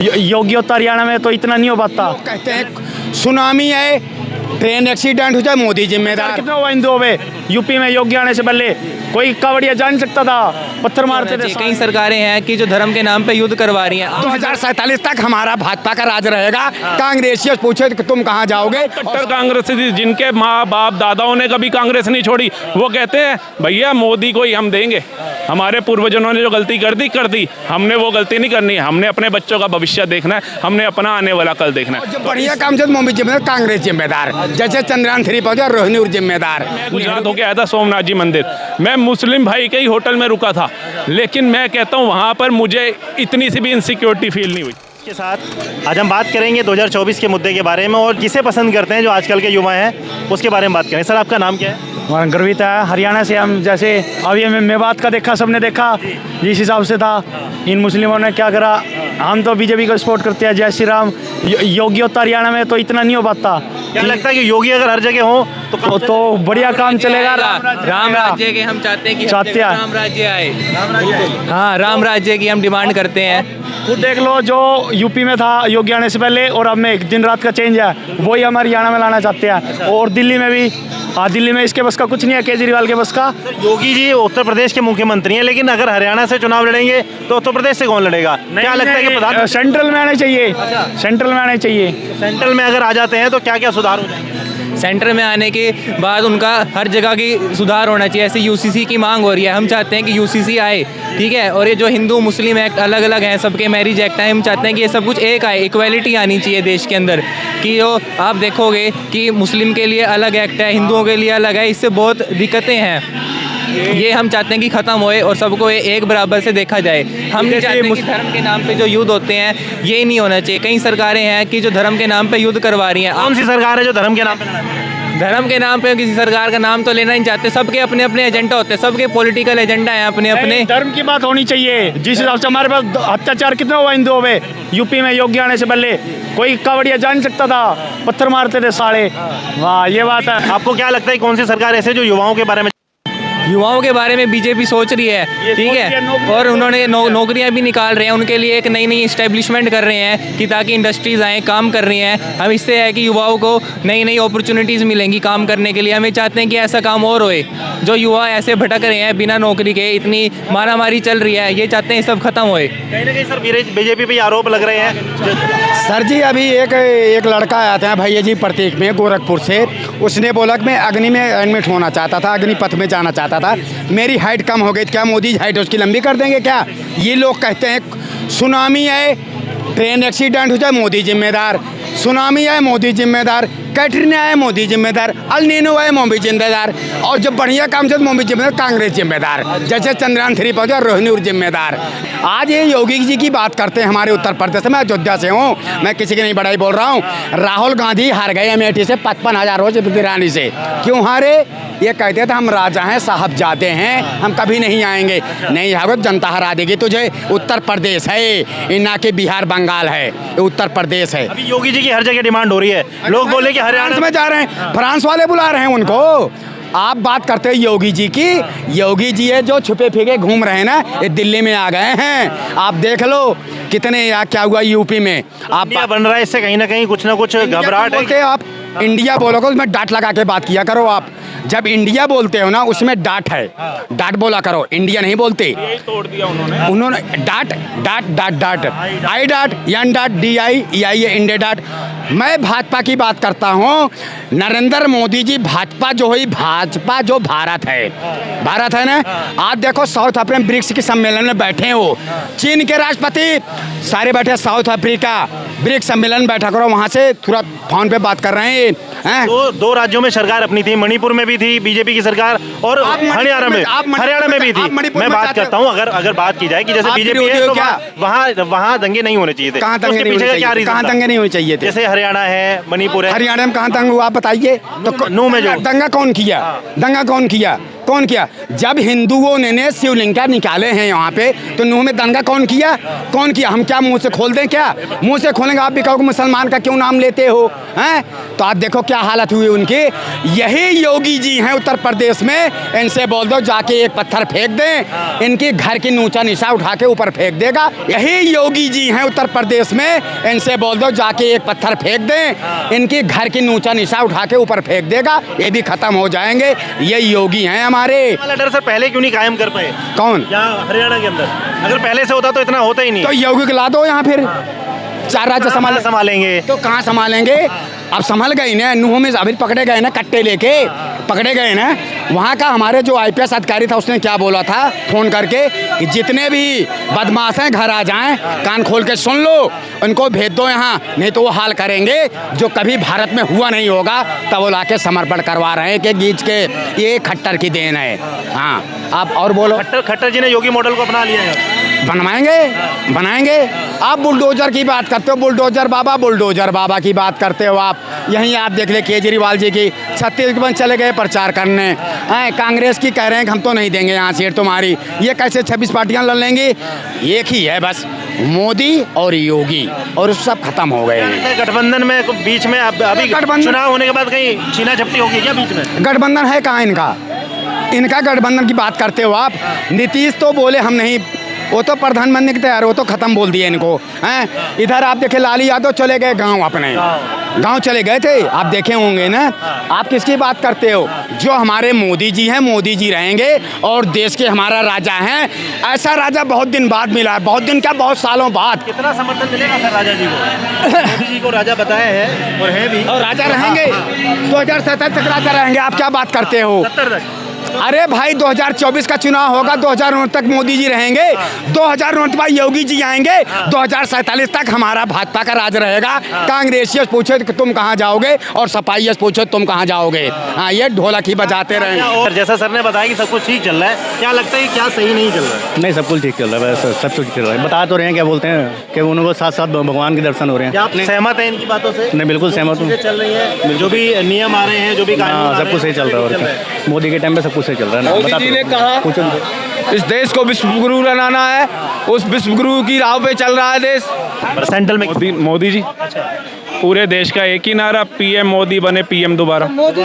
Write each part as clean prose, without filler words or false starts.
योगी और हरियाणा में तो इतना नहीं हो पाता। कहते हैं सुनामी है, ट्रेन एक्सीडेंट हो जाए मोदी जिम्मेदार। कितने हुआ हिंदुओं में? यूपी में योगी आने से पहले कोई कावड़िया जा नहीं सकता था, पत्थर मारते थे। कई सरकारें हैं कि जो धर्म के नाम पे युद्ध करवा रही हैं। 2047 तक हमारा भाजपा का राज रहेगा। कांग्रेसियों से पूछे कि तुम कहाँ जाओगे? कट्टर कांग्रेस जिनके माँ बाप दादाओं ने कभी कांग्रेस नहीं छोड़ी, वो कहते हैं भैया मोदी को ही हम देंगे। हमारे पूर्वजों ने जो गलती कर दी, हमने वो गलती नहीं करनी है। हमने अपने बच्चों का भविष्य देखना है, हमने अपना आने वाला कल देखना है। जो बढ़िया काम से मोदी जिम्मेदार, कांग्रेस जिम्मेदार। जैसे चंद्रयान 3 पहुंचा, रोहिणी जिम्मेदार। गुजरात होके आया था सोमनाथ जी मंदिर, मैं मुस्लिम भाई के ही होटल में रुका था, लेकिन मैं कहता हूँ वहाँ पर मुझे इतनी सी भी इनसिक्योरिटी फील नहीं हुई। के साथ आज हम बात करेंगे 2024 के मुद्दे के बारे में और किसे पसंद करते हैं जो आजकल के युवा हैं उसके बारे में बात करें। सर आपका नाम क्या है? हमारा गर्वित है हरियाणा से। हम जैसे अभी मेवात का देखा, सबने देखा जिस हिसाब से था। इन मुस्लिमों ने क्या करा, हम तो बीजेपी को सपोर्ट करते हैं। जय श्री राम। योगी और हरियाणा में तो इतना नहीं हो पाता। क्या लगता है कि योगी अगर हर जगह हो तो बढ़िया काम चलेगा। राम राज्य के हम चाहते हैं कि चाहते हैं। राम राज्य आए। हाँ, राम राज्य की हम डिमांड करते हैं। खुद देख लो, जो यूपी में था योगी आने से पहले और अब में दिन रात का चेंज है, वही हम हरियाणा में लाना चाहते हैं। और दिल्ली में भी। हाँ, दिल्ली में इसके बस का कुछ नहीं है, केजरीवाल के बस का। योगी जी उत्तर प्रदेश के मुख्यमंत्री हैं, लेकिन अगर हरियाणा से चुनाव लड़ेंगे तो उत्तर प्रदेश से कौन लड़ेगा? क्या लगता है कि प्रधान सेंट्रल में आने चाहिए? सेंट्रल में आने चाहिए। सेंट्रल में अगर आ जाते हैं तो क्या क्या सुधार हो जाएंगे? सेंटर में आने के बाद उनका हर जगह की सुधार होना चाहिए। ऐसे यूसीसी की मांग हो रही है, हम चाहते हैं कि यूसीसी आए, ठीक है। और ये जो हिंदू मुस्लिम एक्ट अलग अलग हैं, सबके मैरिज एक्ट हैं, हम चाहते हैं कि ये सब कुछ एक आए। इक्वालिटी आनी चाहिए देश के अंदर, कि जो आप देखोगे कि मुस्लिम के लिए अलग एक्ट है, हिंदुओं के लिए अलग है, इससे बहुत दिक्कतें हैं। ये हम चाहते हैं कि ख़त्म होए और सबको एक बराबर से देखा जाए। हम नहीं चाहते कि धर्म के नाम पे जो युद्ध होते हैं ये नहीं होना चाहिए। कई सरकारें हैं कि जो धर्म के नाम पे युद्ध करवा रही हैं। कौन सी सरकार है जो धर्म के नाम पे लड़ाती है? धर्म के नाम पे किसी सरकार का नाम तो लेना नहीं चाहते। सबके अपने अपने एजेंडा होते हैं, सबके पॉलिटिकल एजेंडा हैं अपने अपने। धर्म की बात होनी चाहिए। जिस हिसाब से हमारे पास अत्याचार कितना हुआ हिंदुओं में, यूपी में योगी आने से पहले कोई कावड़िया जा नहीं सकता था, पत्थर मारते थे साले। वाह, ये बात है। आपको क्या लगता है कौन सी सरकार ऐसे जो युवाओं के बारे में युवाओं के बारे में बीजेपी सोच रही है, ठीक है। और उन्होंने नौकरियां भी निकाल रहे हैं, उनके लिए एक नई नई इस्टेब्लिशमेंट कर रहे हैं कि ताकि इंडस्ट्रीज़ आएँ, काम कर रही हैं। हम इससे है कि युवाओं को नई नई अपॉर्चुनिटीज़ मिलेंगी काम करने के लिए। हमें चाहते हैं कि ऐसा काम और होए। जो युवा ऐसे भटक रहे हैं बिना नौकरी के, इतनी मारामारी चल रही है, ये चाहते हैं सब खत्म होए। कहीं ना कहीं सर बीजेपी पे आरोप लग रहे हैं? सर जी, अभी एक लड़का आया था भैया जी प्रतीक में, गोरखपुर से। उसने बोला कि मैं अग्नि में एडमिट होना चाहता था, अग्निपथ में जाना चाहता था। मेरी हाइट कम हो गई, क्या मोदी हाइट उसकी लंबी कर देंगे क्या? ये लोग कहते हैं सुनामी है, ट्रेन एक्सीडेंट हो जाए मोदी जिम्मेदार। सुनामी है मोदी जिम्मेदार, कैटरीना है मोदी जिम्मेदार, अल नीनो है मोदी जिम्मेदार। और जब बढ़िया काम से मोदी जिम्मेदार, कांग्रेस जिम्मेदार। जैसे चंद्रयान 3 पहुंचा, रोहिणी जिम्मेदार। आज ये योगी जी की बात करते हैं हमारे उत्तर प्रदेश में। अयोध्या से हूँ मैं, किसी की नहीं बड़ाई बोल रहा हूँ। राहुल गांधी हार गए अमेठी से 55,000 वोट रानी से। क्यों हारे? ये कहते थे हम राजा हैं, साहबजादे हैं, हम कभी नहीं आएंगे। नहीं आओगे, जनता हरा देगी तुझे। उत्तर प्रदेश है, ना कि बिहार बंगाल है, ये उत्तर प्रदेश है। अभी योगी जी की हर जगह डिमांड हो रही है। लोग बोले कि हरियाणा में जा रहे हैं, फ्रांस वाले बुला रहे हैं उनको। आप बात करते हैं योगी जी की। योगी जी है जो छुपे फिके घूम रहे हैं ना, ये दिल्ली में आ गए हैं। आप देख लो कितने क्या हुआ यूपी में। आप बन रहा है, इससे कहीं ना कहीं कुछ ना कुछ घबराहट है। आप इंडिया बोलोगे उसमें डांट लगा के बात किया करो। आप जब इंडिया बोलते हो ना, उसमें डांट है, डांट बोला करो। इंडिया नहीं बोलते। तोड़ दिया उन्होंने डांट डांट डांट डांट आई डांट यन डांट DI EI इंडिया डांट। मैं भाजपा की बात करता हूँ। नरेंद्र मोदी जी भाजपा जो हुई, भाजपा जो भारत है ना। आज देखो साउथ अफ्रीका ब्रिक्स के सम्मेलन में बैठे हो, चीन के राष्ट्रपति सारे बैठे, साउथ अफ्रीका ब्रिक्स सम्मेलन बैठा करो, वहाँ से तुरंत फोन पे बात कर रहे हैं। दो राज्यों में सरकार अपनी थी, मणिपुर में भी थी बीजेपी की सरकार और हरियाणा में भी थी। मैं बात करता हूँ, अगर बात की जाए कि जैसे बीजेपी है तो वहाँ दंगे नहीं होने चाहिए थे। कहाँ दंगे नहीं होने चाहिए थे? जैसे हरियाणा है, मणिपुर है। हरियाणा में कहाँ दंगा हुआ आप बताइए? तो नू में जो दंगा कौन किया? दंगा कौन किया? कौन किया? जब हिंदुओं ने शिवलिंग का निकाले हैं यहाँ पे, तो नूह में दंगा कौन किया? कौन किया? हम क्या मुंह से खोल दें? क्या मुंह से खोलेंगे? आप भी कहोगे मुसलमान का क्यों नाम लेते हो हैं? तो आप देखो क्या हालत हुई उनकी। यही योगी जी हैं उत्तर प्रदेश में, इनसे बोल दो जाके एक पत्थर फेंक दें, इनकी घर की ऊंचा निशा उठा के ऊपर फेंक देगा। यही योगी जी हैं उत्तर प्रदेश में, इनसे बोल दो जाके एक पत्थर फेंक दें, इनकी घर की ऊंचा निशा उठा के ऊपर फेंक देगा, ये भी खत्म हो जाएंगे। ये योगी हैं हमारे। वाला डर सर पहले क्यों नहीं कायम कर पाए? कौन? यहाँ हरियाणा के अंदर अगर पहले से होता तो इतना होता ही नहीं। तो योगी को ला दो यहाँ, फिर 4 राज्य संभालेंगे तो कहाँ संभालेंगे? अब संभल गई ना, नूह में अभी पकड़े गए ना, कट्टे लेके पकड़े गए ना। वहाँ का हमारे जो IPS अधिकारी था उसने क्या बोला था फ़ोन करके कि जितने भी बदमाश हैं घर आ जाएं, कान खोल के सुन लो, उनको भेज दो यहाँ, नहीं तो वो हाल करेंगे जो कभी भारत में हुआ नहीं होगा। तब वो लाके समर्पण करवा रहे हैं कि गीच के ये खट्टर की देन है। हाँ, आप और बोलो। खट्टर जी ने योगी मॉडल को अपना लिया है। बनाएंगे। आप बुलडोजर की बात करते हो, बुलडोजर बाबा की बात करते हो आप। यहीं आप देख ले केजरीवाल जी की छत्तीसगढ़ चले गए प्रचार करने, कांग्रेस की कह रहे हैं कि हम तो नहीं देंगे यहाँ सीट तुम्हारी। ये कैसे 26 पार्टियाँ लड़ लेंगी? एक ही है बस, मोदी और योगी, और सब खत्म हो गए हैं। गठबंधन में बीच में अभी चुनाव होने के बाद कहीं छीना झपटी होगी क्या बीच में? गठबंधन है कहाँ इनका गठबंधन की बात करते हो आप? नीतीश तो बोले हम नहीं, वो तो प्रधानमंत्री की तैयार, वो तो खत्म बोल दिए इनको हैं। इधर आप देखे लालू यादव चले गए गांव, अपने गांव चले गए थे, आप देखे होंगे ना। आप किसकी बात करते हो? जो हमारे मोदी जी हैं, मोदी जी रहेंगे और देश के हमारा राजा हैं। ऐसा राजा बहुत दिन बाद मिला है, बहुत दिन क्या, बहुत सालों बाद। कितना समर्थन मिलेगा सर राजा जी को? मोदी जी को राजा बताया है और है भी, और राजा रहेंगे 2027 तक राजा रहेंगे। आप क्या बात करते हो? 70 तक। अरे भाई 2024 का चुनाव होगा, 2009 तक मोदी जी रहेंगे, 2009 के बाद योगी जी आएंगे, 2047 तक हमारा भाजपा का राज रहेगा। कांग्रेसियस पूछे कि तुम कहाँ जाओगे, और सपाइयस पूछे तुम कहाँ जाओगे। हाँ, ये ढोलक ही बजाते रहेंगे। और जैसा सर ने बताया कि सब कुछ ठीक चल रहा है, क्या लगता है क्या सही नहीं चल रहा है? नहीं, सब कुछ ठीक चल रहा है, सब कुछ चल रहा है। बता तो रहे हैं, क्या बोलते हैं कि उनको साथ साथ भगवान के दर्शन हो रहे हैं। क्या आप सहमत हैं इनकी बातों से? नहीं, बिल्कुल सहमत हूँ। चल रही है, जो भी नियम आ रहे हैं, जो भी कानून, सब कुछ सही चल रहा है। मोदी के टाइम पे सब कुछ सही चल रहा है। मोदी जी ने कहा इस देश को विश्व गुरु बनाना है, उस विश्व गुरु की राह पे चल रहा है देश। सेंट्रल में मोदी जी पूरे देश का एक ही नारा, PM मोदी बने PM दोबारा। मोदी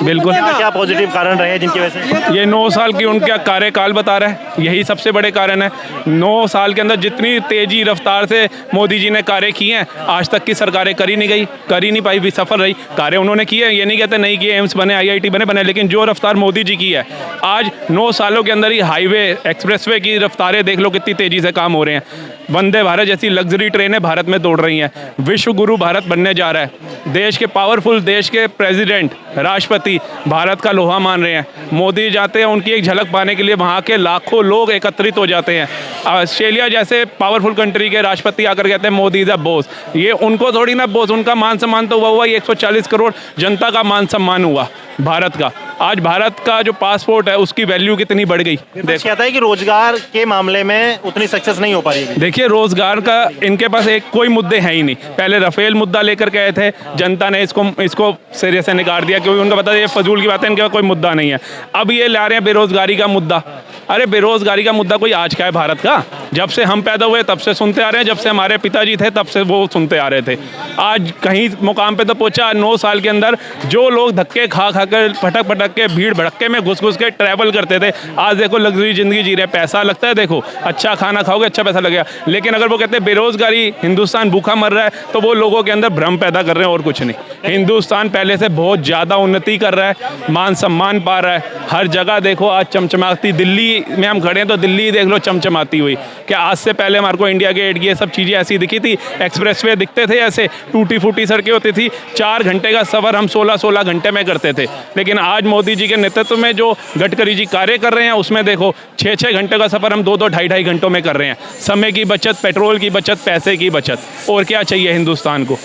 बिल्कुल। क्या पॉजिटिव कारण रहे जिनकी वजह से? ये 9 साल की उनका कार्यकाल बता रहा है, यही सबसे बड़े कारण है। 9 साल के अंदर जितनी तेजी रफ्तार से मोदी जी ने कार्य किए हैं, आज तक की सरकारें कर ही नहीं पाई, भी सफल रही। कार्य उन्होंने किए, ये नहीं कहते नहीं किए, एम्स बने, IIT बने, लेकिन जो रफ्तार मोदी जी की है, आज 9 सालों के अंदर ही हाईवे एक्सप्रेसवे की रफ्तारें देख लो कितनी तेजी से काम हो रहे हैं। वंदे भारत जैसी लग्जरी ट्रेनें भारत में दौड़ रही हैं। विश्व गुरु भारत बनने जा रहा है। देश के पावरफुल देश के प्रेसिडेंट, राष्ट्रपति भारत का लोहा मान रहे हैं। मोदी जाते हैं, उनकी एक झलक पाने के लिए वहाँ के लाखों लोग एकत्रित हो जाते हैं। ऑस्ट्रेलिया जैसे पावरफुल कंट्री के राष्ट्रपति आकर कहते हैं मोदी इज अ बॉस। ये उनको थोड़ी ना बॉस, उनका मान सम्मान तो हुआ 140 करोड़ जनता का मान सम्मान हुआ भारत का। आज भारत का जो पासपोर्ट है उसकी वैल्यू कितनी बढ़ गई। कहता है कि रोजगार के मामले में उतनी सक्सेस नहीं हो पा रही है। देखिए, रोजगार का इनके पास एक कोई मुद्दे हैं ही नहीं। पहले राफेल मुद्दा लेकर गए थे, जनता ने इसको सिरे से निकाल दिया क्योंकि उनको पता है ये फजूल की बात है, इनके पास कोई मुद्दा नहीं है। अब ये ला रहे हैं बेरोजगारी का मुद्दा। अरे बेरोजगारी का मुद्दा कोई आज का है भारत का? जब से हम पैदा हुए तब से सुनते आ रहे हैं, जब से हमारे पिताजी थे तब से वो सुनते आ रहे थे। आज कहीं मुकाम पे तो पहुंचा। 9 साल के अंदर जो लोग धक्के खा कर पटक के भीड़ भड़के में घुस के ट्रैवल करते थे, आज देखो लग्जरी जिंदगी जी रहे। पैसा लगता है, देखो अच्छा खाना खाओगे अच्छा पैसा लगेगा, लेकिन अगर वो कहते हैं बेरोजगारी, हिंदुस्तान भूखा मर रहा है, तो वो लोगों के अंदर भ्रम पैदा कर रहे हैं और कुछ नहीं। हिंदुस्तान पहले से बहुत ज़्यादा उन्नति कर रहा है, मान सम्मान पा रहा है। हर जगह देखो आज चमचमाती, दिल्ली में हम खड़े हैं तो दिल्ली देख लो चमचमाती हुई। क्या आज से पहले हमारे को इंडिया गेट ये सब चीज़ें ऐसी दिखी थी? एक्सप्रेसवे दिखते थे ऐसे, टूटी फूटी सड़कें होती थी। 4 घंटे का सफ़र हम 16 घंटे में करते थे, लेकिन आज मोदी जी के नेतृत्व में जो गडकरी जी कार्य कर रहे हैं उसमें देखो 6 घंटे का सफ़र हम 2 ढाई घंटों में कर रहे हैं। समय की बचत, पेट्रोल की बचत, पैसे की बचत, और क्या चाहिए हिंदुस्तान को?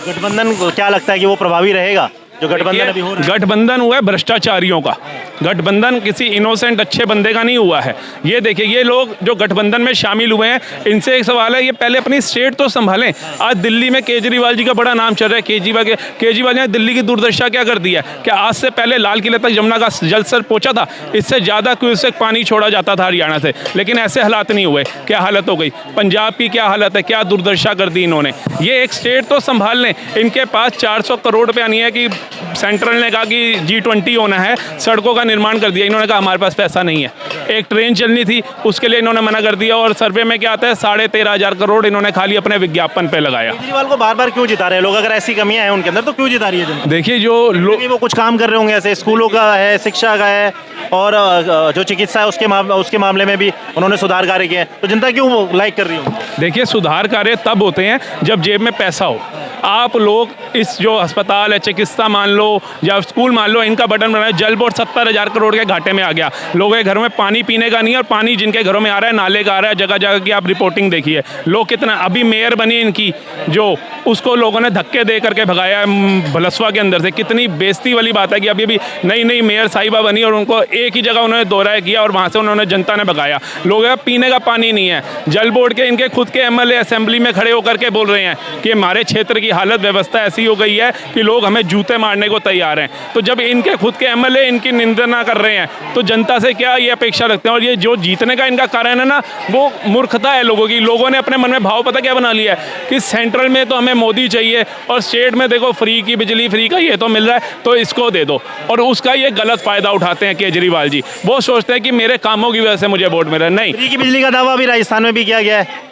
गठबंधन को क्या लगता है कि वो प्रभावी रहेगा? जो गठबंधन अभी हो रहा है? गठबंधन हुआ है भ्रष्टाचारियों का, गठबंधन किसी इनोसेंट अच्छे बंदे का नहीं हुआ है। ये देखिए, ये लोग जो गठबंधन में शामिल हुए हैं, इनसे एक सवाल है, ये पहले अपनी स्टेट तो संभालें। आज दिल्ली में केजरीवाल जी का बड़ा नाम चल रहा है, केजरीवाल ने दिल्ली की दुर्दशा क्या कर दिया है? क्या आज से पहले लाल किले तक यमुना का जल स्तर पहुंचा था? इससे ज़्यादा क्यूसेक पानी छोड़ा जाता था हरियाणा से, लेकिन ऐसे हालात नहीं हुए। क्या हालत हो गई पंजाब की, क्या हालत है, क्या दुर्दशा कर दी इन्होंने। ये एक स्टेट तो संभाल लें। इनके पास 400 करोड़ रुपया नहीं है कि सेंट्रल ने कहा कि G20 होना है, सड़कों का निर्माण कर दिया, इन्होंने कहा हमारे पास पैसा नहीं है। एक ट्रेन चलनी थी, उसके लिए इन्होंने मना कर दिया, और सर्वे में क्या आता है 13,500 करोड़ इन्होंने खाली अपने विज्ञापन पे लगाया। केजरीवाल को बार बार क्यों जिता रहे हैं लोग? अगर ऐसी कमियां हैं उनके अंदर तो क्यों जिता रही है जनता? देखिए, जो लोग वो कुछ काम कर रहे होंगे, ऐसे स्कूलों का है, शिक्षा का है, और जो चिकित्सा है उसके मामले में भी उन्होंने सुधार कार्य किए हैं, तो जनता क्यों लाइक कर रही है? देखिए, सुधार कार्य तब होते हैं जब जेब में पैसा हो। आप लोग इस जो अस्पताल है, चिकित्सा मान लो या स्कूल मान लो, इनका बटन बनाया, जल बोर्ड 70,000 करोड़ के घाटे में आ गया। लोगों के घरों में पानी पीने का नहीं है, और पानी जिनके घरों में आ रहा है नाले का आ रहा है, जगह जगह की आप रिपोर्टिंग देखिए। लोग कितना, अभी मेयर बनी इनकी जो, उसको लोगों ने धक्के दे करके भगाया भलसवा के अंदर से। कितनी बेइज्जती वाली बात है कि अभी अभी नई नई मेयर साहिबा बनी और उनको एक ही जगह उन्होंने दौरा किया और वहाँ से उन्होंने जनता ने भगाया। लोगों का पीने का पानी नहीं है। जल बोर्ड के इनके खुद के MLA असेंबली में खड़े होकर के बोल रहे हैं कि हमारे क्षेत्र की हालत व्यवस्था ऐसी हो गई है कि लोग हमें जूते मारने को तैयार हैं। तो जब इनके खुद के MLA इनकी निंदा कर रहे हैं, तो जनता से क्या ये अपेक्षा रखते हैं? और ये जो जीतने का इनका कारण है ना, वो मूर्खता है लोगों की। लोगों ने अपने मन में भाव पता क्या बना लिया है कि सेंट्रल में तो हमें मोदी चाहिए, और स्टेट में देखो फ्री की बिजली, फ्री का ये तो मिल रहा है, तो इसको दे दो। और उसका ये गलत फायदा उठाते हैं केजरीवाल जी। वो सोचते हैं कि मेरे कामों की वजह से मुझे वोट मिला। नहीं, फ्री की बिजली का दावा भी राजस्थान में भी किया गया है,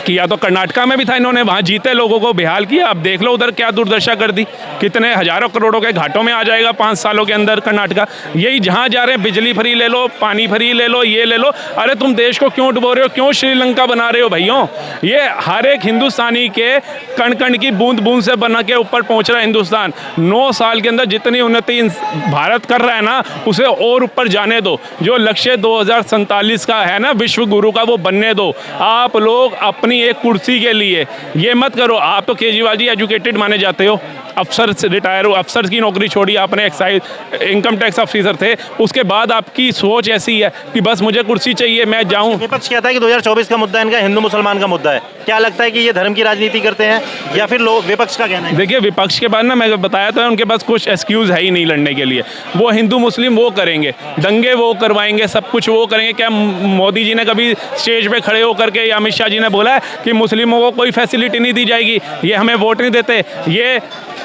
किया तो कर्नाटका में भी था, इन्होंने वहाँ जीते लोगों को बेहाल किया। अब देख लो उधर क्या दुर्दशा कर दी, कितने हजारों करोड़ों के घाटों में आ जाएगा 5 सालों के अंदर कर्नाटका। यही जहाँ जा रहे हैं, बिजली फ्री ले लो, पानी फ्री ले लो, ये ले लो। अरे तुम देश को क्यों डुबो रहे हो? क्यों श्रीलंका बना रहे हो भैयों? ये हर एक हिंदुस्तानी के कण कण की बूंद बूंद से बना के ऊपर पहुँच रहा है हिंदुस्तान। 9 साल के अंदर जितनी उन्नति भारत कर रहा है ना, उसे और ऊपर जाने दो। जो लक्ष्य 2047 का है ना विश्व गुरु का, वो बनने दो। आप लोग अपनी एक कुर्सी के लिए ये मत करो। आप तो केजरीवाल जी एजुकेटेड माने जाते हो, अफसर से रिटायर हो, अफसर की नौकरी छोड़ी, आपने एक्साइज इनकम टैक्स ऑफिसर थे, उसके बाद आपकी सोच ऐसी है कि बस मुझे कुर्सी चाहिए, मैं जाऊं। विपक्ष कहता है कि 2024 का मुद्दा इनका हिंदू मुसलमान का मुद्दा है। क्या लगता है कि ये धर्म की राजनीति करते हैं, या फिर लोग विपक्ष का कहना है? देखिए, विपक्ष के बाद ना, मैं बताया तो है, उनके पास कुछ एक्सक्यूज है ही नहीं लड़ने के लिए। वो हिंदू मुस्लिम वो करेंगे, दंगे वो करवाएंगे, सब कुछ वो करेंगे। क्या मोदी जी ने कभी स्टेज पे खड़े होकर के या अमित शाह जी ने बोला है कि मुस्लिमों को कोई फैसिलिटी नहीं दी जाएगी, ये हमें वोट नहीं देते? ये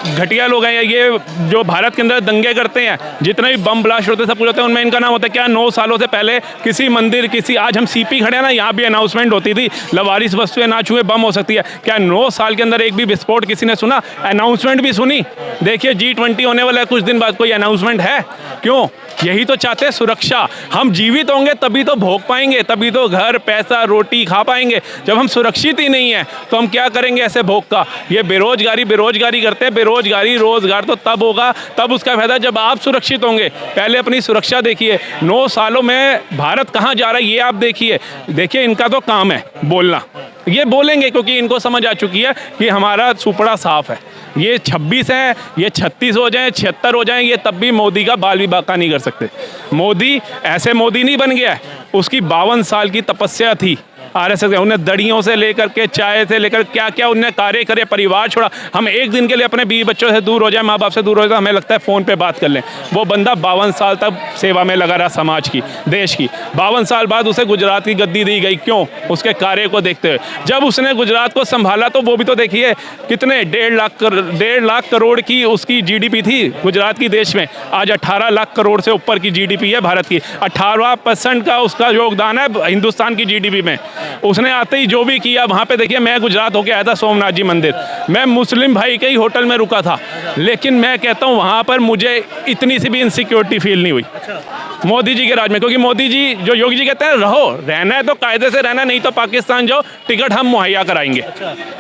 घटिया लोग हैं, ये जो भारत के अंदर दंगे करते हैं, जितने भी बम ब्लास्ट होते हैं, सब कुछ होते हैं, उनमें इनका नाम होता है। क्या 9 सालों से पहले किसी मंदिर, किसी, आज हम CP खड़े हैं ना, यहाँ भी अनाउंसमेंट होती थी, लवारिस वस्तुएं ना छुए, बम हो सकती है। क्या 9 साल के अंदर एक भी विस्फोट किसी ने सुना? अनाउंसमेंट भी सुनी? देखिए, G20 होने वाला है कुछ दिन बाद, कोई अनाउंसमेंट है? क्यों? यही तो चाहते हैं, सुरक्षा। हम जीवित होंगे तभी तो भोग पाएंगे, तभी तो घर, पैसा, रोटी खा पाएंगे। जब हम सुरक्षित ही नहीं है तो हम क्या करेंगे ऐसे भोग का? ये बेरोजगारी करते हैं। बेरोजगारी, रोजगार तो तब होगा, तब उसका फायदा जब आप सुरक्षित होंगे। पहले अपनी सुरक्षा देखिए। 9 सालों में भारत कहाँ जा रहा है ये आप देखिए। देखिए, इनका तो काम है बोलना, ये बोलेंगे क्योंकि इनको समझ आ चुकी है कि हमारा सुपड़ा साफ है। ये 26 है, ये 36 हो जाएं, 76 हो जाएं, ये तब भी मोदी का बाल भी बाका नहीं कर सकते। मोदी ऐसे मोदी नहीं बन गया है, उसकी 52 साल की तपस्या थी। RSS के उन्हें दड़ियों से लेकर के, चाय से लेकर क्या क्या उन्हें कार्य करे, परिवार छोड़ा। हम एक दिन के लिए अपने बीवी बच्चों से दूर हो जाए, माँ बाप से दूर हो जाए, हमें लगता है फ़ोन पे बात कर लें। वो बंदा 52 साल तक सेवा में लगा रहा समाज की, देश की। 52 साल बाद उसे गुजरात की गद्दी दी गई, क्यों? उसके कार्य को देखते हुए। जब उसने गुजरात को संभाला तो वो भी तो देखिए कितने 1.5 लाख करोड़ की उसकी GDP थी गुजरात की देश में। आज 18 लाख करोड़ से ऊपर की GDP है भारत की। 18% का उसका योगदान है हिंदुस्तान की GDP में। उसने आते ही जो भी किया वहाँ पे देखिए, मैं गुजरात होके आया था सोमनाथ जी मंदिर, मैं मुस्लिम भाई के ही होटल में रुका था, लेकिन मैं कहता हूँ वहाँ पर मुझे इतनी सी भी इनसिक्योरिटी फील नहीं हुई मोदी जी के राज में। क्योंकि मोदी जी, जो योगी जी कहते हैं रहो, रहना है तो कायदे से रहना, नहीं तो पाकिस्तान जाओ, टिकट हम मुहैया कराएंगे।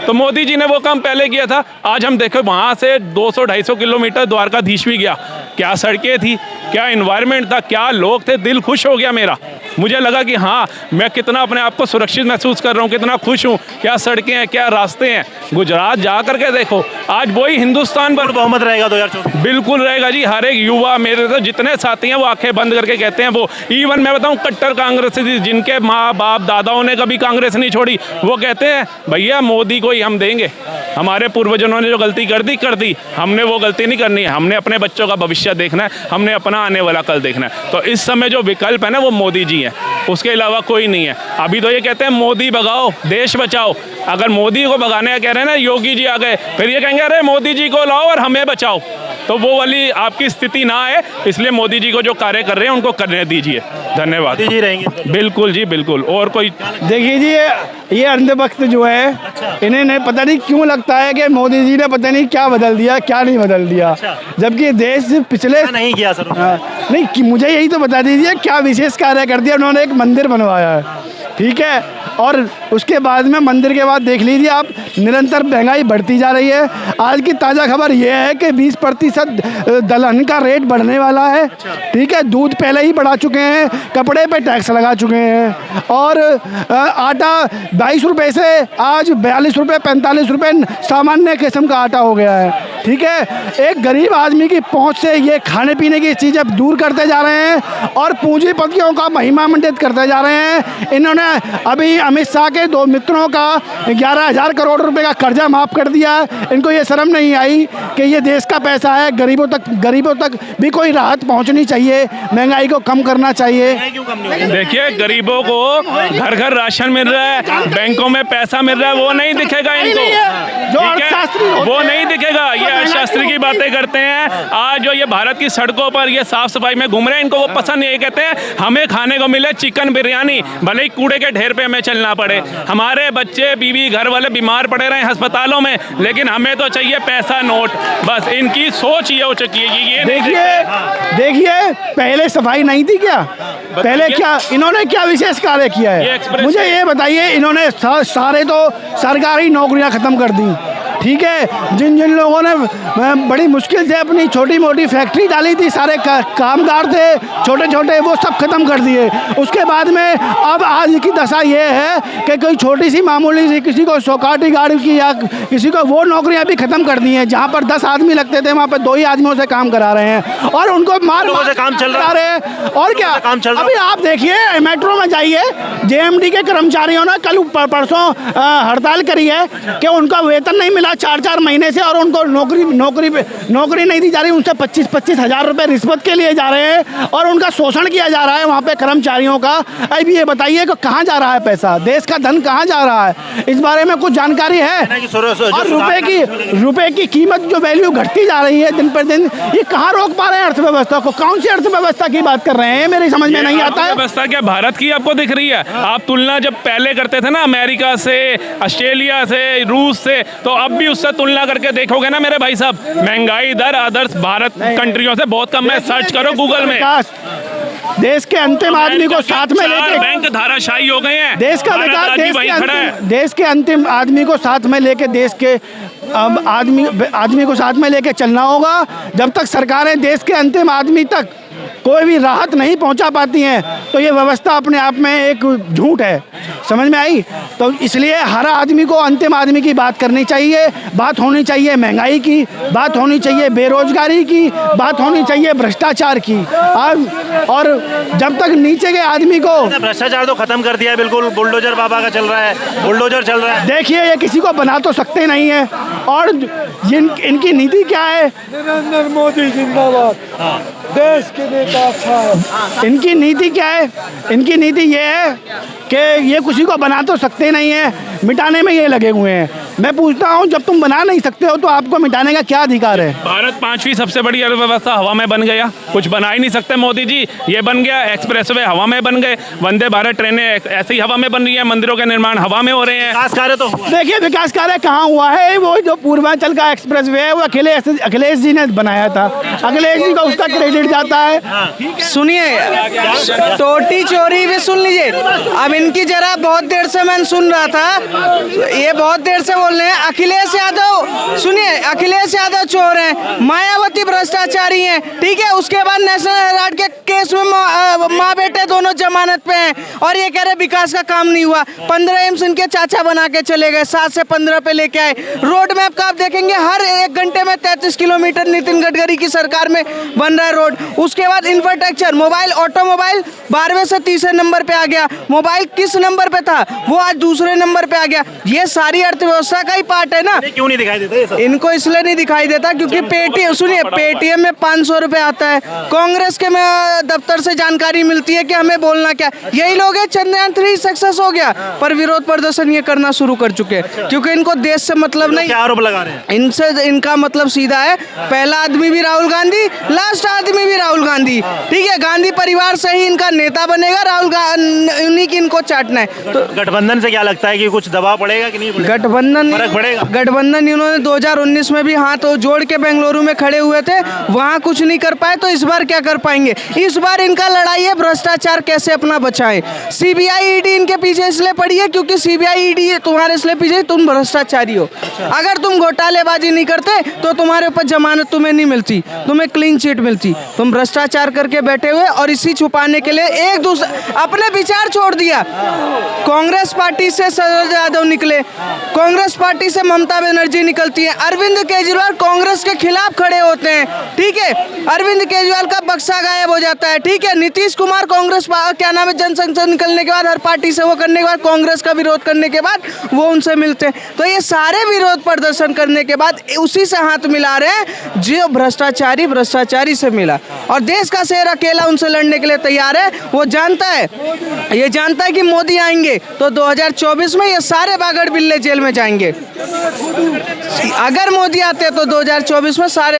तो मोदी जी ने वो काम पहले किया था। आज हम देखो वहाँ से 200-250 किलोमीटर द्वारकाधीश भी गया, क्या सड़कें थी, क्या इन्वायरमेंट था, क्या लोग थे, दिल खुश हो गया मेरा। मुझे लगा कि हाँ, मैं कितना अपने आप को सुरक्षित महसूस कर रहा हूँ, कितना खुश हूँ, क्या सड़कें हैं, क्या रास्ते हैं। गुजरात जा करके देखो, आज वही हिंदुस्तान पर बहुमत रहेगा 2024। बिल्कुल रहेगा जी। हर एक युवा, मेरे तो जितने साथी हैं वो आंखें बंद करके कहते हैं, वो इवन मैं बताऊं कट्टर कांग्रेस जिनके माँ बाप दादाओं ने कभी कांग्रेस नहीं छोड़ी, वो कहते हैं भैया मोदी को ही हम देंगे। हमारे पूर्वजों ने जो गलती कर दी, हमने वो गलती नहीं करनी है। हमने अपने बच्चों का भविष्य देखना है, हमने अपना आने वाला कल देखना है। तो इस समय जो विकल्प है ना, वो मोदी जी हैं, उसके अलावा कोई नहीं है। अभी तो ये कहते हैं मोदी भगाओ देश बचाओ। अगर मोदी को भगाने का कह रहे हैं ना, योगी जी आ गए, फिर ये कहेंगे अरे मोदी जी को लाओ और हमें बचाओ। तो वो वाली आपकी स्थिति ना आए, इसलिए मोदी जी को जो कार्य कर रहे हैं उनको करने दीजिए। धन्यवाद। मोदी जी रहेंगे बिल्कुल जी, बिल्कुल। और कोई देखिए जी, ये अंधभक्त जो है, इन्हें पता नहीं क्यों लगता है कि मोदी जी ने पता नहीं क्या बदल दिया, क्या नहीं बदल दिया, जबकि देश पिछले नहीं किया सर। नहीं कि मुझे यही तो बता दीजिए क्या विशेष कार्य कर दिया उन्होंने। एक मंदिर बनवाया है, ठीक है, और उसके बाद में मंदिर के बाद देख लीजिए आप, निरंतर महंगाई बढ़ती जा रही है। आज की ताज़ा खबर यह है कि 20% दलहन का रेट बढ़ने वाला है, ठीक है। दूध पहले ही बढ़ा चुके हैं, कपड़े पे टैक्स लगा चुके हैं, और आटा 22 रुपये से आज 42 रुपये 45 रुपये सामान्य किस्म का आटा हो गया है, ठीक है। एक गरीब आदमी की पहुंच से ये खाने पीने की चीज़ें दूर करते जा रहे हैं और पूंजीपतियों का महिमा मंडित करते जा रहे हैं। इन्होंने अभी अमित शाह के 2 मित्रों का 11,000 करोड़ रुपए का कर्जा माफ़ कर दिया। इनको ये शर्म नहीं आई कि ये देश का पैसा है, गरीबों तक भी कोई राहत पहुंचनी चाहिए, महंगाई को कम करना चाहिए। देखिए, गरीबों को घर घर राशन मिल रहा है, बैंकों में पैसा मिल रहा है, वो नहीं दिखेगा इनको, जो ठीक है? अर्थशास्त्री वो नहीं दिखेगा। ये अर्थशास्त्री की बातें करते हैं। आज जो ये भारत की सड़कों पर ये साफ सफाई में घूम रहे हैं, इनको वो पसंद नहीं है। कहते हैं हमें खाने को मिले चिकन बिरयानी, भले ही कूड़े के ढेर पे हमें चलना पड़े, हमारे बच्चे बीवी घर वाले बीमार पड़े रहे अस्पतालों में, लेकिन हमें तो चाहिए पैसा नोट। बस इनकी सोच ये हो चुकी है। ये देखिए पहले सफाई नहीं थी क्या? पहले क्या इन्होंने क्या विशेष कार्य किया है? मुझे ये बताइए। इन्होंने सारे तो सरकारी नौकरियां खत्म कर दी, ठीक है। जिन लोगों ने बड़ी मुश्किल से अपनी छोटी मोटी फैक्ट्री डाली थी, सारे कामगार थे छोटे छोटे, वो सब खत्म कर दिए। उसके बाद में अब आज की दशा ये है कि कोई छोटी सी मामूली सी किसी को सोकाटी गाड़ी की या किसी को, वो नौकरियां भी खत्म कर दी हैं। जहाँ पर 10 आदमी लगते थे, वहाँ पर 2 ही आदमियों से काम करा रहे हैं और उनको मार से काम चल रहे हैं। और क्या काम चल रहा? अभी आप देखिए, मेट्रो में जाइए, जेएमडी के कर्मचारियों ने कल परसों हड़ताल करी है कि उनका वेतन नहीं मिला 4-4 महीने से, और उनको नौकरी नहीं दी जा रही। उनसे 25-25 हज़ार रुपये रिश्वत के लिए जा रहे हैं और उनका शोषण किया जा रहा है वहाँ पे कर्मचारियों का। अभी ये बताइए कि कहाँ जा रहा है पैसा, देश का धन कहाँ जा रहा है? इस बारे में कुछ जानकारी है? और रुपए की कीमत जो वैल्यू घटती जा रही है दिन पर दिन, ये कहाँ रोक पा रहे हैं अर्थव्यवस्था को? कौन सी अर्थव्यवस्था की बात कर रहे हैं, मेरी समझ में नहीं आता है। व्यवस्था क्या भारत की आपको दिख रही है? आप तुलना जब पहले करते थे ना अमेरिका से, ऑस्ट्रेलिया से, रूस से, तो अब भी उससे तुलना करके देखोगे ना मेरे भाई साहब, महंगाई दर अदर्स भारत कंट्रियों से बहुत कम है। सर्च करो गूगल में। देश के अंतिम आदमी को साथ में लेके, बैंक धाराशाही हो गए हैं। देश का विकास, देश के अंतिम आदमी को साथ में लेके, देश के आदमी को साथ में लेके चलना होगा। जब तक सरकारें देश के अंतिम आदमी तक कोई भी राहत नहीं पहुंचा पाती हैं, तो ये व्यवस्था अपने आप में एक झूठ है। समझ में आई? तो इसलिए हर आदमी को अंतिम आदमी की बात करनी चाहिए, बात होनी चाहिए महंगाई की, बात होनी चाहिए बेरोजगारी की, बात होनी चाहिए भ्रष्टाचार की। और जब तक नीचे के आदमी को, भ्रष्टाचार तो खत्म कर दिया है, बिल्कुल बुलडोजर बाबा का चल रहा है, बुलडोजर चल रहा है। देखिए, ये किसी को बना तो सकते नहीं है। और इनकी नीति क्या है? नरेंद्र मोदी जिंदाबाद, देश के नेता अच्छा है। इनकी नीति क्या है? इनकी नीति ये है कि ये किसी को बना तो सकते नहीं है, मिटाने में ये लगे हुए हैं। मैं पूछता हूँ, जब तुम बना नहीं सकते हो तो आपको मिटाने का क्या अधिकार है? भारत 5वीं सबसे बड़ी अर्थव्यवस्था हवा में बन गया, कुछ बना ही नहीं सकते मोदी जी। ये बन गया, एक्सप्रेसवे हवा में बन गए, वंदे भारत ट्रेनें ऐसी हवा में बन रही है, मंदिरों के निर्माण हवा में हो रहे हैं। विकास कार्य तो देखिए, विकास कार्य कहाँ हुआ है? वो जो पूर्वांचल का एक्सप्रेसवे है, वो अखिलेश जी ने बनाया था। अखिलेश जी को उसका क्रेडिट जाता है। सुनिए, टोटी चोरी भी सुन लीजिए। अब इनकी जरा बहुत देर से मैं सुन रहा था, ये बहुत देर से वो बोल रहे हैं अखिलेश यादव, सुनिए अखिलेश यादव चोर हैं, मायावती भ्रष्टाचारी हैं, ठीक है। उसके बाद नेशनल हेराल्ड के केस में माँ बेटे दोनों जमानत पे हैं और ये कह रहे विकास का काम नहीं हुआ। 15 एम्स इनके चाचा बना के चले गए, 7 से 15 पे लेके आए। रोड मैप का आप देखेंगे हर 1 घंटे में 33 किलोमीटर नितिन गडकरी की सरकार में बन रहा है रोड। उसके बाद इंफ्रास्ट्रक्चर, मोबाइल, ऑटोमोबाइल 12वें से 30वें नंबर पे आ गया। मोबाइल किस नंबर पे था वो आज दूसरे नंबर पे आ गया। ये सारी अर्थव्यवस्था का ही पार्ट है ना। क्यों नहीं दिखाई देता ये सब? इनको इसलिए नहीं दिखाई देता क्योंकि पेटीएम, सुनिए पेटीएम में 500 रुपए आता है, कांग्रेस के में दफ्तर से जानकारी मिलती है कि हमें बोलना क्या। यही लोग हैं, चंद्रयान 3 सक्सेस हो गया पर विरोध प्रदर्शन ये करना शुरू कर चुके हैं क्योंकि इनको देश से मतलब नहीं। क्या आरोप लगा रहे हैं? इनसे इनका मतलब सीधा है, पहला आदमी भी राहुल गांधी, लास्ट आदमी भी राहुल गांधी, ठीक है। गांधी परिवार से ही इनका नेता बनेगा, राहुल गांधी उन्हीं की इनको चाटना है। तो गठबंधन से क्या लगता है कि कुछ दबाव पड़ेगा कि नहीं पड़ेगा? गठबंधन इन्होंने 2019 में भी हाथ जोड़ के बेंगलुरु में खड़े हुए थे, वहां कुछ नहीं कर पाए, तो इस बार क्या कर पाएंगे? इस बार इनका लड़ाई है भ्रष्टाचार कैसे अपना बचाएं। सीबीआई ईडी इनके पीछे इसलिए पड़ी है क्योंकि सीबीआई ईडी तुम्हारे इसलिए पीछे तुम भ्रष्टाचारी हो। अगर तुम घोटालेबाजी नहीं करते तो तुम्हारे ऊपर जमानत तुम्हें नहीं मिलती, तुम्हें क्लीन चिट मिलती। तुम भ्रष्टाचार करके बैठे हुए और इसी छुपाने के लिए एक दूसरे अपने विचार छोड़ दिया। कांग्रेस पार्टी से शरद यादव निकले, कांग्रेस पार्टी से ममता बनर्जी निकलती है, अरविंद केजरीवाल कांग्रेस के खिलाफ खड़े होते हैं, ठीक है। अरविंद केजरीवाल का बक्सा गायब हो जाता है, ठीक है। नीतीश कुमार कांग्रेस क्या नाम है जनसंघ से निकलने के बाद हर पार्टी से वो करने के बाद कांग्रेस का विरोध करने के बाद वो उनसे मिलते हैं। तो ये सारे विरोध प्रदर्शन करने के बाद उसी से हाथ मिला रहे हैं जो भ्रष्टाचारी से मिला और देश का शेर अकेला उनसे लड़ने के लिए तैयार है। वो जानता है, ये जानता है कि मोदी आएंगे तो 2024 में ये सारे बागड़ बिल्ले जेल में जाएंगे। अगर मोदी आते हैं तो 2024 में सारे